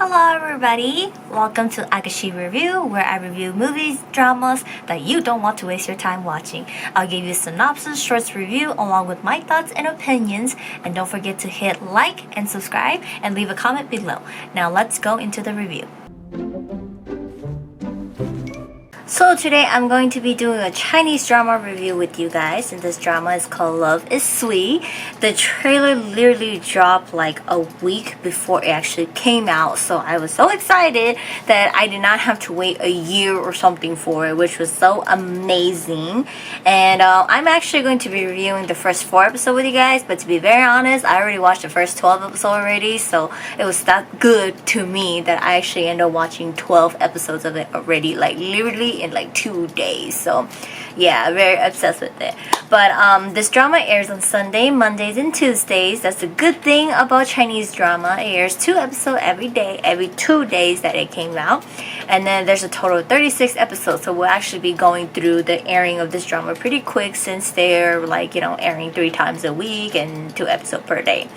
Hello everybody! Welcome to Akashi Review, where I review movies, dramas that you don't want to waste your time watching. I'll give you a synopsis, shorts review along with my thoughts and opinions, and don't forget to hit like and subscribe and leave a comment below. Now let's go into the review. So today I'm going to be doing a Chinese drama review with you guys, and this drama is called Love is Sweet. The trailer literally dropped like a week before it actually came out, so I was so excited that I did not have to wait a year or something for it, which was so amazing. And I'm actually going to be reviewing the first 4 episodes with you guys, but to be very honest, I already watched the first 12 episodes already, so it was that good to me that I actually ended up watching 12 episodes of it already, like literally in like 2 days. So yeah, very obsessed with it. But this drama airs on Sunday, Mondays, and Tuesdays. That's a good thing about Chinese drama. It airs 2 episodes every day, every 2 days that it came out. And then there's a total of 36 episodes, so we'll actually be going through the airing of this drama pretty quick, since they're like, airing 3 times a week and 2 episodes per day.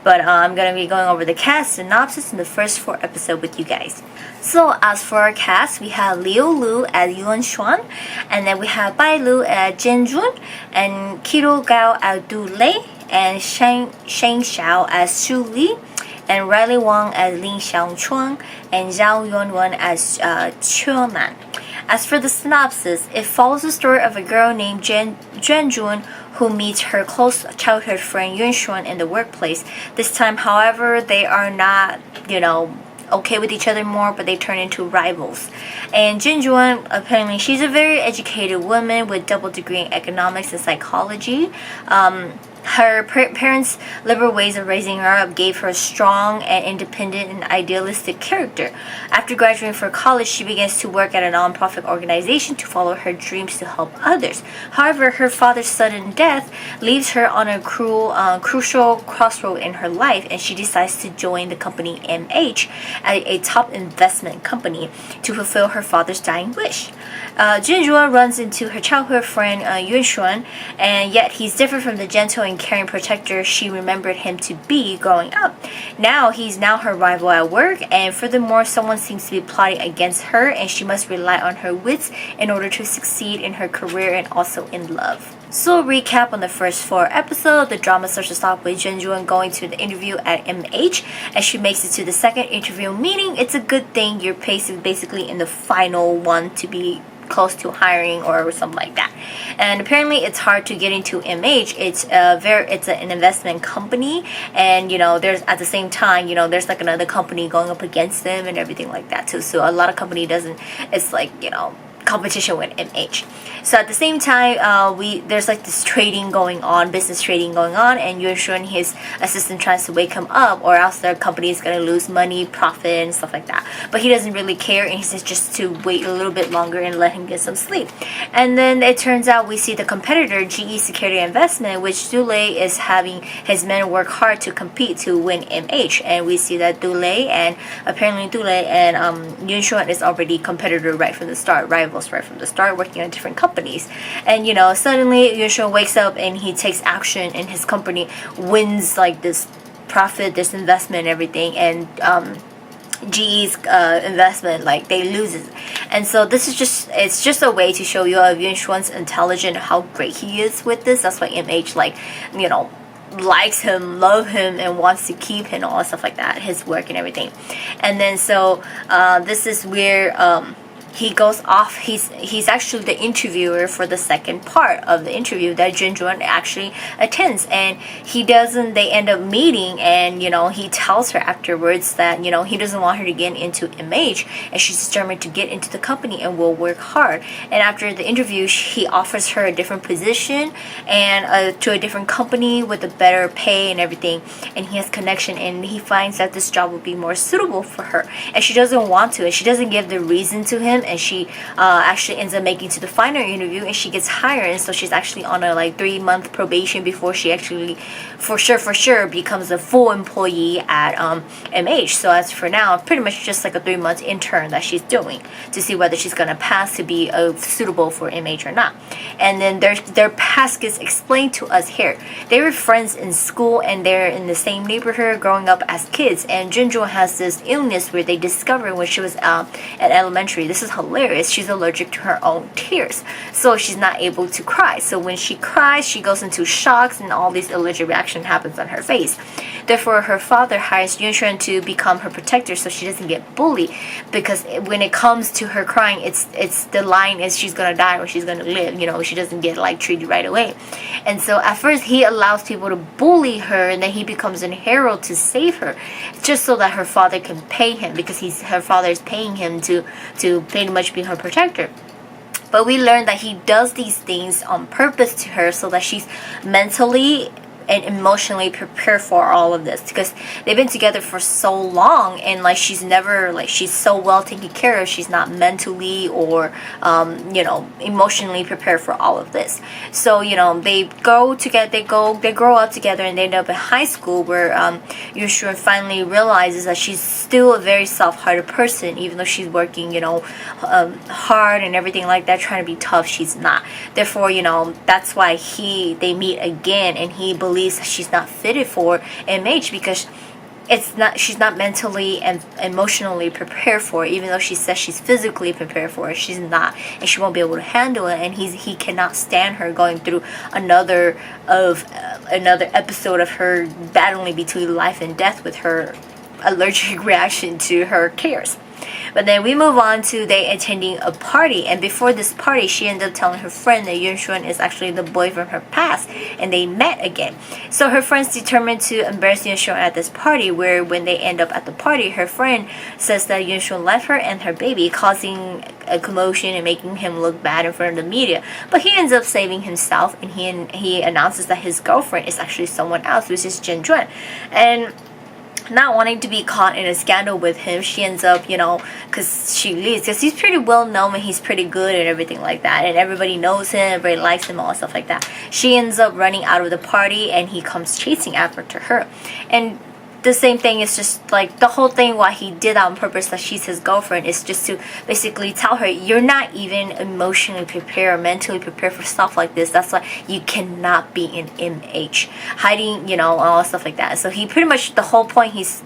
But I'm going to be going over the cast synopsis in the first 4 episodes with you guys. So as for our cast, we have Leo Luo as Yuan Xuan, and then we have Bai Lu as Jin Jun, and Kiro Gao as Du Lei, and Sheng Xiao as Shu Li, and Riley Wang as Lin Xiangchuan, and Zhao Yuanwen as Qiu Nan. As for the synopsis, it follows the story of a girl named Zhen Jun who meets her close childhood friend Yuan Xuan in the workplace. This time, however, they are not, okay with each other more, but they turn into rivals. And Jin Juan, apparently she's a very educated woman with double degree in economics and psychology. Her parents' liberal ways of raising her up gave her a strong and independent and idealistic character. After graduating from college, she begins to work at a non-profit organization to follow her dreams to help others. However, her father's sudden death leaves her on a crucial crossroad in her life, and she decides to join the company MH, a top investment company, to fulfill her father's dying wish. Jin Juan runs into her childhood friend Yuan Xuan, and yet he's different from the gentle and caring protector she remembered him to be growing up. Now he's her rival at work, and furthermore, someone seems to be plotting against her, and she must rely on her wits in order to succeed in her career and also in love. So recap on the first 4 episodes, the drama starts off with Jin Juan going to the interview at MH. As she makes it to the second interview, meaning it's a good thing you're basically in the final one to be close to hiring or something like that. And apparently it's hard to get into MH. It's an investment company, and there's at the same time there's like another company going up against them and everything like that too. So a lot of company doesn't, it's like competition with MH. So at the same time, there's like this trading going on, business trading going on, and Yuan Xuan, his assistant, tries to wake him up, or else their company is gonna lose money, profit, and stuff like that. But he doesn't really care, and he says just to wait a little bit longer and let him get some sleep. And then it turns out we see the competitor, GE Security Investment, which Dule is having his men work hard to compete to win MH. And we see that Dule and Yuan Xuan is already competitor right from the start, rivals right from the start, working on different companies. And suddenly Yuan Xuan wakes up and he takes action, and his company wins like this profit, this investment and everything, and GE's investment, like, they lose it. And so this is just a way to show you Yuan Xuan's intelligence, how great he is with this. That's why MH likes him, love him, and wants to keep him, all stuff like that, his work and everything. And then so this is where he goes off. He's actually the interviewer for the second part of the interview that Jin Juan actually attends, and they end up meeting, and he tells her afterwards that he doesn't want her to get into MH, and she's determined to get into the company and will work hard. And after the interview, he offers her a different position and to a different company with a better pay and everything, and he has connection, and he finds that this job will be more suitable for her, and she doesn't want to, and she doesn't give the reason to him and she actually ends up making to the final interview, and she gets hired. And so she's actually on a like 3-month probation before she actually for sure becomes a full employee at MH. So as for now, pretty much just like a 3-month intern that she's doing to see whether she's gonna pass to be suitable for MH or not. And then their past gets explained to us here. They were friends in school, and they're in the same neighborhood growing up as kids. And Junjun has this illness where they discovered when she was at elementary. This is hilarious. She's allergic to her own tears, so she's not able to cry. So when she cries, she goes into shocks, and all these allergic reaction happens on her face. Therefore, her father hires Yunxuan to become her protector so she doesn't get bullied, because when it comes to her crying, it's the line is she's gonna die or she's gonna live. She doesn't get like treated right away. And so at first he allows people to bully her, and then he becomes a hero to save her, just so that her father can pay him, because her father is paying him to pretty much be her protector. But we learned that he does these things on purpose to her so that she's mentally and emotionally prepared for all of this, because they've been together for so long, and like she's so well taken care of. She's not mentally or emotionally prepared for all of this. So they go together, they grow up together, and they end up in high school where Yushu finally realizes that she's still a very soft-hearted person, even though she's working hard and everything like that, trying to be tough. She's not. Therefore that's why they meet again, and he believes that she's not fitted for MH because she's not mentally and emotionally prepared for it. Even though she says she's physically prepared for it, she's not, and she won't be able to handle it. And he cannot stand her going through another episode of her battling between life and death with her allergic reaction to her cares. But then we move on to they attending a party, and before this party, she ended up telling her friend that Yunxuan is actually the boy from her past, and they met again. So her friend's determined to embarrass Yunxuan at this party, where when they end up at the party, her friend says that Yunxuan left her and her baby, causing a commotion and making him look bad in front of the media. But he ends up saving himself, and he announces that his girlfriend is actually someone else, which is Zhenjuan. And not wanting to be caught in a scandal with him, she ends up, because she leaves, because he's pretty well known and he's pretty good and everything like that, and everybody knows him, everybody likes him, all stuff like that. She ends up running out of the party, and he comes chasing after her. And the same thing is just like the whole thing why he did that on purpose, that she's his girlfriend, is just to basically tell her you're not even emotionally prepared or mentally prepared for stuff like this. That's why you cannot be in MH, hiding all stuff like that. So he pretty much, the whole point he's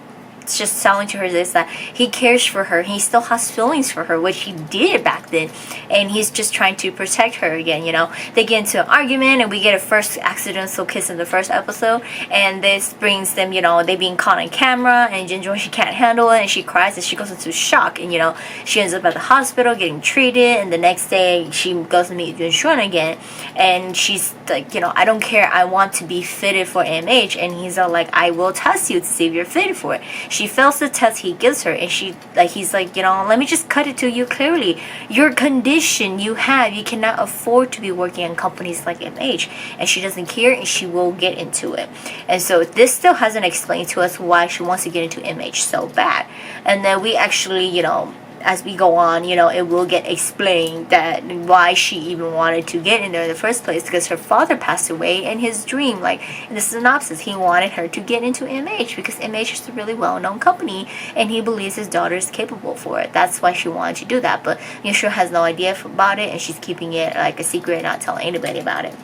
just telling to her is that he cares for her. He still has feelings for her, which he did back then, and he's just trying to protect her again. They get into an argument, and we get a first accidental kiss in the first episode, and this brings them, they being caught on camera, and Jinjo, she can't handle it, and she cries, and she goes into shock, and she ends up at the hospital getting treated. And the next day she goes to meet Yunxuan again, and she's like, I don't care, I want to be fitted for MH. And he's all like, I will test you to see if you're fitted for it. She fails the test he gives her, and he's like, let me just cut it to you clearly. Your condition you cannot afford to be working in companies like MH. And she doesn't care, and she will get into it. And so this still hasn't explained to us why she wants to get into MH so bad. And then we actually, as we go on, it will get explained that why she even wanted to get in there in the first place, because her father passed away, and his dream, like in the synopsis, he wanted her to get into MH because MH is a really well-known company, and he believes his daughter is capable for it. That's why she wanted to do that. But Yushu has no idea about it, and she's keeping it like a secret, not telling anybody about it.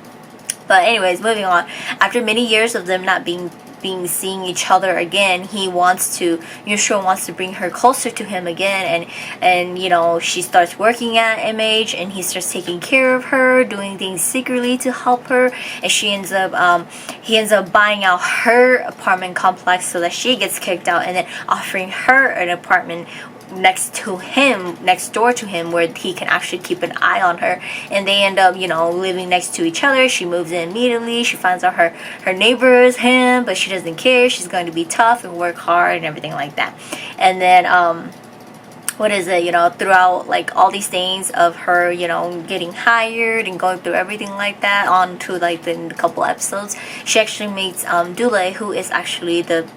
But anyways, moving on. After many years of them not seeing each other again, Yushu wants to bring her closer to him again, and she starts working at MH, and he starts taking care of her, doing things secretly to help her, and he ends up buying out her apartment complex so that she gets kicked out, and then offering her an apartment next door to him, where he can actually keep an eye on her. And they end up living next to each other. She moves in immediately. She finds out her neighbor is him, but she doesn't care. She's going to be tough and work hard and everything like that. And then what is it, throughout like all these things of her, getting hired and going through everything like that on to like the couple episodes, she actually meets Dule, who is actually the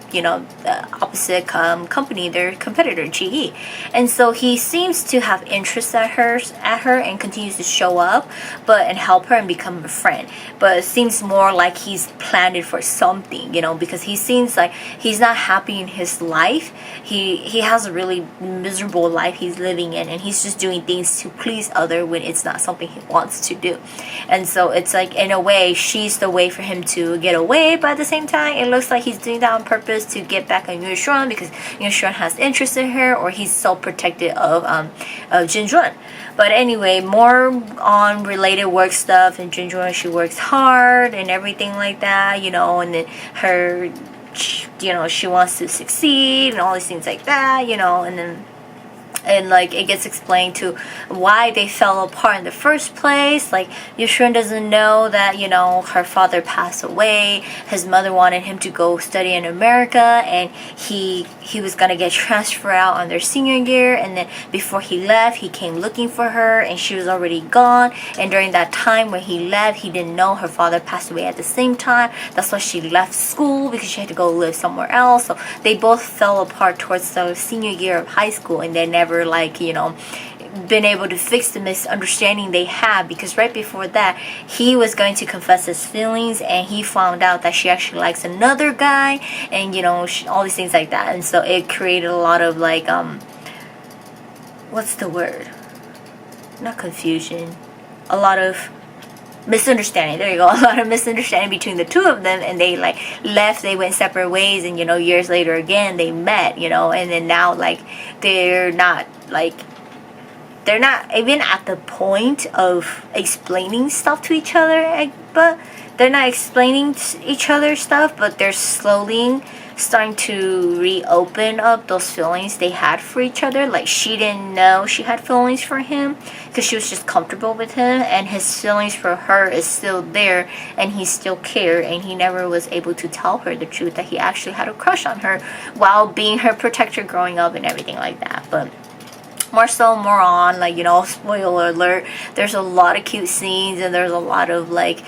opposite company, their competitor, GE. And so he seems to have interest at her and continues to show up and help her and become a friend. But it seems more like he's planned it for something, because he seems like he's not happy in his life. He has a really miserable life he's living in, and he's just doing things to please other when it's not something he wants to do. And so it's like, in a way, she's the way for him to get away, but at the same time it looks like he's doing that on purpose to get back on Yueshun, because Yueshun has interest in her, or he's so protective of Jinjuan. But anyway, more on related work stuff. And Jinjuan, she works hard and everything like that, and then her, she wants to succeed and all these things like that, and like it gets explained to why they fell apart in the first place. Like Yueshun doesn't know that her father passed away. His mother wanted him to go study in America, and he was gonna get transferred out on their senior year. And then before he left, he came looking for her, and she was already gone. And during that time when he left, he didn't know her father passed away at the same time. That's why she left school, because she had to go live somewhere else. So they both fell apart towards the senior year of high school, and they never been able to fix the misunderstanding they had, because right before that he was going to confess his feelings, and he found out that she actually likes another guy, and all these things like that. And so it created a lot of like what's the word, not confusion, a lot of misunderstanding. There you go. A lot of misunderstanding between the two of them, and they like left, they went separate ways, and years later again they met, and then now like they're not even at the point of explaining stuff to each other, but they're not explaining each other stuff, but they're slowly starting to reopen up those feelings they had for each other. Like she didn't know she had feelings for him because she was just comfortable with him, and his feelings for her is still there, and he still cared, and he never was able to tell her the truth that he actually had a crush on her while being her protector growing up and everything like that. But more on spoiler alert, there's a lot of cute scenes, and there's a lot of like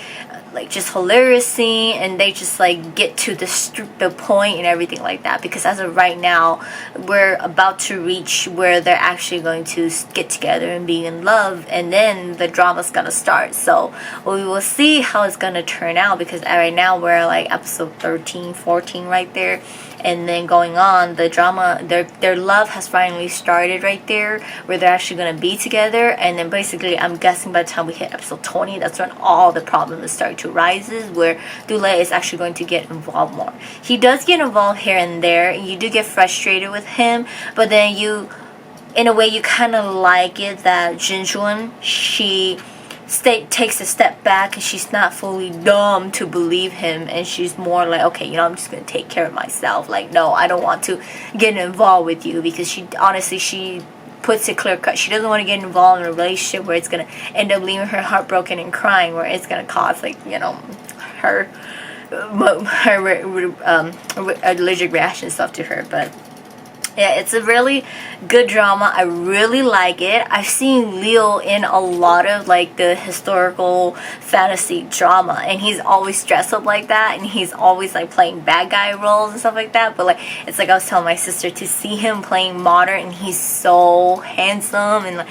just hilarious scene, and they just like get to the point and everything like that, because as of right now we're about to reach where they're actually going to get together and be in love, and then the drama's gonna start. So we will see how it's gonna turn out, because right now we're like episode 13, 14 right there, and then going on, the drama, their love has finally started right there, where they're actually going to be together. And then basically I'm guessing by the time we hit episode 20, that's when all the problems start to rise, where Dule is actually going to get involved more. He does get involved here and there, and you do get frustrated with him, but then in a way you kind of like it that Jinjuan, she takes a step back, and she's not fully dumb to believe him, and she's more like, okay, I'm just gonna take care of myself. Like, no, I don't want to get involved with you, because she puts it clear cut. She doesn't want to get involved in a relationship where it's gonna end up leaving her heartbroken and crying, where it's gonna cause like her allergic reaction stuff to her. But yeah, it's a really good drama. I really like it. I've seen Leo in a lot of like the historical fantasy drama, and he's always dressed up like that, and he's always like playing bad guy roles and stuff like that. But like, it's like I was telling my sister, to see him playing modern, and he's so handsome, and like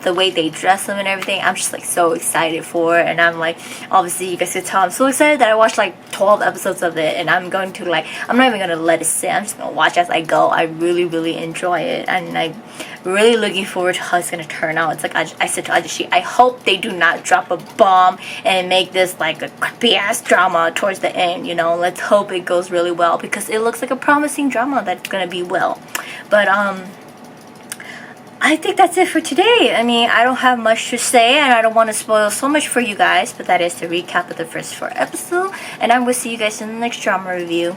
the way they dress him and everything, I'm just like so excited for it. And I'm like, obviously you guys could tell I'm so excited that I watched like 12 episodes of it, and I'm not even gonna let it sit. I'm just gonna watch as I go. I really enjoy it, and I'm really looking forward to how it's going to turn out. It's like I said to Ajishi, I hope they do not drop a bomb and make this like a crappy ass drama towards the end. Let's hope it goes really well, because it looks like a promising drama that's going to be well. But I think that's it for today. I mean, I don't have much to say, and I don't want to spoil so much for you guys, but that is the recap of the first 4 episodes, and I will see you guys in the next drama review.